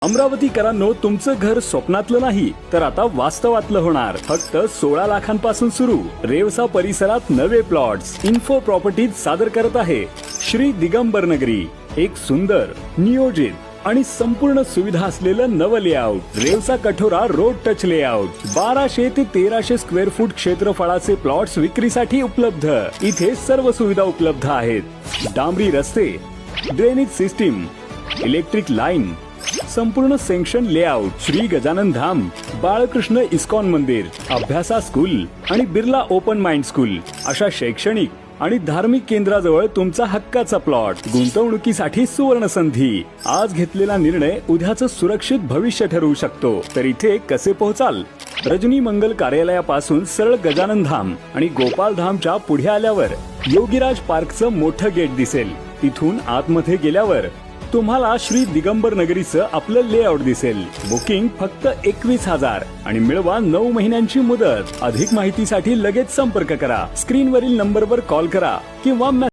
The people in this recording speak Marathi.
अमरावतीकरांनो, तुमचं घर स्वप्नातलं नाही तर आता वास्तवातलं होणार. फक्त 16 लाखांपासून सुरू. रेवसा परिसरात नवे प्लॉट्स. इन्फो प्रॉपर्टीज सादर करत आहे श्री दिगंबर नगरी. एक सुंदर, नियोजित आणि संपूर्ण सुविधा असलेलं नवं लेआउट. रेवसा कठोरा रोड टच लेआउट. 1200 ते 1300 स्क्वेअर फूट क्षेत्रफळाचे प्लॉट्स विक्रीसाठी उपलब्ध. इथे सर्व सुविधा उपलब्ध आहेत. डांबरी रस्ते, ड्रेनेज सिस्टीम, इलेक्ट्रिक लाईन, संपूर्ण सेंक्शन लेआउट. श्री गजानन धाम, बाळकृष्ण इस्कॉन मंदिर, अभ्यासा स्कूल आणि बिर्ला ओपन माइंड स्कूल अशा शैक्षणिक आणि धार्मिक केंद्राजवळ तुमचा हक्काचा प्लॉट. गुंतवणुकीसाठी सुवर्ण संधी. आज घेतलेला निर्णय उद्याचं सुरक्षित भविष्य ठरवू शकतो. तर इथे कसे पोहोचाल? रजनी मंगल कार्यालयापासून सरळ गजानन धाम आणि गोपाल धामच्या पुढे आल्यावर योगीराज पार्कचं मोठं गेट दिसेल. तिथून आतमध्ये गेल्यावर तुम्हाला श्री दिगंबर नगरीचं आपलं लेआउट दिसेल. बुकिंग फक्त 21,000 आणि मिळवा 9 महिन्यांची मुदत. अधिक माहितीसाठी लगेच संपर्क करा. स्क्रीनवरील नंबरवर कॉल करा किंवा